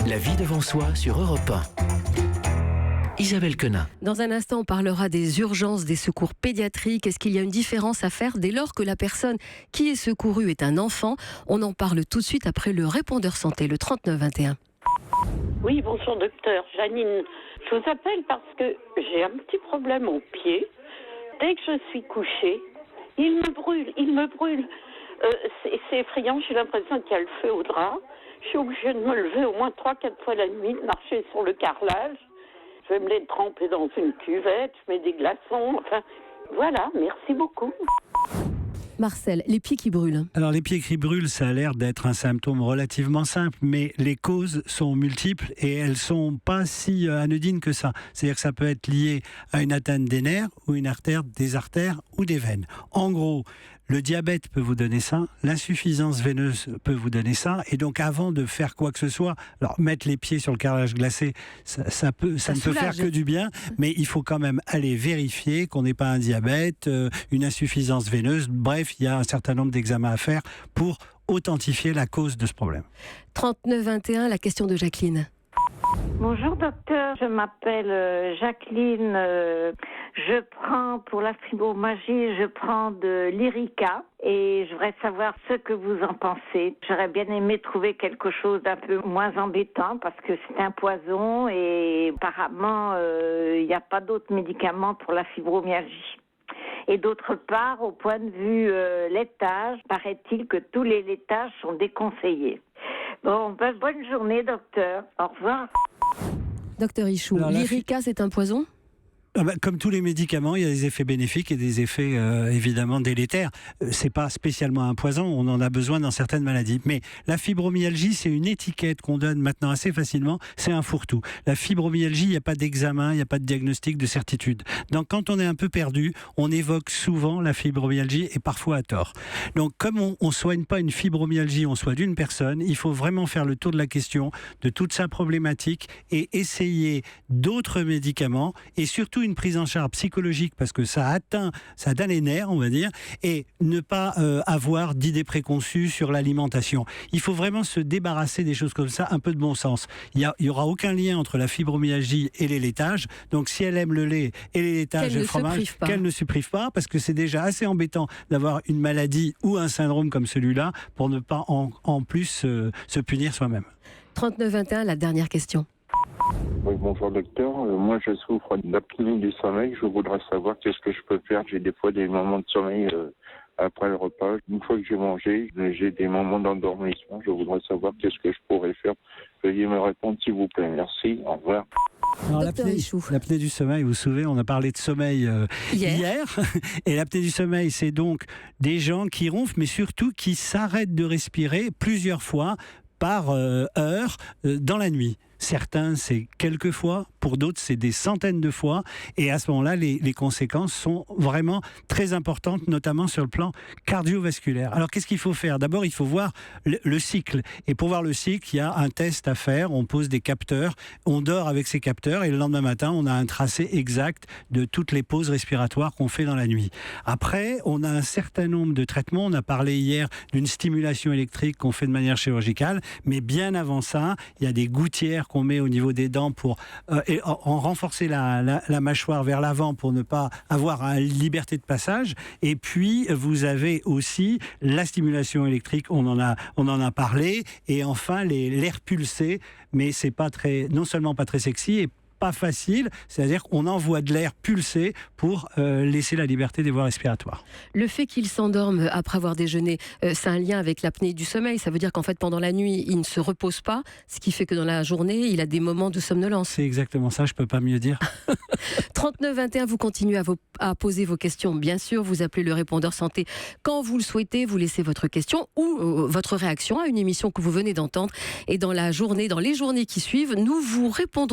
La vie devant soi sur Europe 1. Isabelle Quenin. Dans un instant, on parlera des urgences, des secours pédiatriques. Est-ce qu'il y a une différence à faire dès lors que la personne qui est secourue est un enfant? On en parle tout de suite après le répondeur santé, le 3921. Oui, bonjour docteur. Janine, je vous appelle parce que j'ai un petit problème au pied. Dès que je suis couchée, il me brûle. C'est effrayant, j'ai l'impression qu'il y a le feu au drap. Je suis obligée de me lever au moins 3-4 fois la nuit, de marcher sur le carrelage. Je vais me les tremper dans une cuvette, je mets des glaçons, enfin, voilà, merci beaucoup. Marcel, les pieds qui brûlent. Alors les pieds qui brûlent, ça a l'air d'être un symptôme relativement simple, mais les causes sont multiples et elles sont pas si anodines que ça. C'est-à-dire que ça peut être lié à une atteinte des nerfs ou une artère, des artères ou des veines. En gros, le diabète peut vous donner ça, l'insuffisance veineuse peut vous donner ça, et donc avant de faire quoi que ce soit, alors mettre les pieds sur le carrelage glacé, ça ne peut faire que du bien, mais il faut quand même aller vérifier qu'on n'ait pas un diabète, une insuffisance veineuse, bref, il y a un certain nombre d'examens à faire pour authentifier la cause de ce problème. 3921, la question de Jacqueline. Bonjour docteur, je m'appelle Jacqueline. Je prends pour la fibromyalgie, je prends de l'Irica et je voudrais savoir ce que vous en pensez. J'aurais bien aimé trouver quelque chose d'un peu moins embêtant parce que c'est un poison et apparemment il n'y a pas d'autres médicaments pour la fibromyalgie. Et d'autre part, au point de vue laitage, paraît-il que tous les laitages sont déconseillés. Bon, bonne journée docteur, au revoir. Docteur Ichou, l'Irica c'est un poison ? Comme tous les médicaments, il y a des effets bénéfiques et des effets évidemment délétères. C'est pas spécialement un poison, on en a besoin dans certaines maladies. Mais la fibromyalgie, c'est une étiquette qu'on donne maintenant assez facilement, c'est un fourre-tout. La fibromyalgie, il n'y a pas d'examen, il n'y a pas de diagnostic de certitude. Donc quand on est un peu perdu, on évoque souvent la fibromyalgie et parfois à tort. Donc comme on ne soigne pas une fibromyalgie, on soigne une personne, il faut vraiment faire le tour de la question, de toute sa problématique et essayer d'autres médicaments et surtout une prise en charge psychologique parce que ça atteint les nerfs, on va dire, et ne pas avoir d'idées préconçues sur l'alimentation. Il faut vraiment se débarrasser des choses comme ça, un peu de bon sens. Il y aura aucun lien entre la fibromyalgie et les laitages. Donc si elle aime le lait et les laitages et le fromage, qu'elle ne se prive pas, parce que c'est déjà assez embêtant d'avoir une maladie ou un syndrome comme celui-là pour ne pas en plus se punir soi-même. 3921, la dernière question. Oui, bonjour docteur. Moi, je souffre d'apnée du sommeil. Je voudrais savoir qu'est-ce que je peux faire. J'ai des fois des moments de sommeil après le repas. Une fois que j'ai mangé, j'ai des moments d'endormissement. Je voudrais savoir qu'est-ce que je pourrais faire. Veuillez me répondre, s'il vous plaît. Merci. Au revoir. Alors, l'apnée du sommeil, vous vous souvenez, on a parlé de sommeil hier. Et l'apnée du sommeil, c'est donc des gens qui ronflent, mais surtout qui s'arrêtent de respirer plusieurs fois par heure dans la nuit. Certains, c'est quelques fois, pour d'autres, c'est des centaines de fois. Et à ce moment-là, les conséquences sont vraiment très importantes, notamment sur le plan cardiovasculaire. Alors, qu'est-ce qu'il faut faire ? D'abord, il faut voir le cycle. Et pour voir le cycle, il y a un test à faire. On pose des capteurs, on dort avec ces capteurs et le lendemain matin, on a un tracé exact de toutes les pauses respiratoires qu'on fait dans la nuit. Après, on a un certain nombre de traitements. On a parlé hier d'une stimulation électrique qu'on fait de manière chirurgicale. Mais bien avant ça, il y a des gouttières qu'on met au niveau des dents pour renforcer la mâchoire vers l'avant pour ne pas avoir une liberté de passage. Et puis, vous avez aussi la stimulation électrique, on en a parlé. Et enfin, l'air pulsé, mais c'est non seulement pas très sexy et pas facile, c'est-à-dire qu'on envoie de l'air pulsé pour laisser la liberté des voies respiratoires. Le fait qu'il s'endorme après avoir déjeuné, c'est un lien avec l'apnée du sommeil. Ça veut dire qu'en fait, pendant la nuit, il ne se repose pas, ce qui fait que dans la journée, il a des moments de somnolence. C'est exactement ça, je ne peux pas mieux dire. 3921, vous continuez à poser vos questions. Bien sûr, vous appelez le répondeur santé quand vous le souhaitez, vous laissez votre question ou votre réaction à une émission que vous venez d'entendre. Et dans les journées qui suivent, nous vous répondrons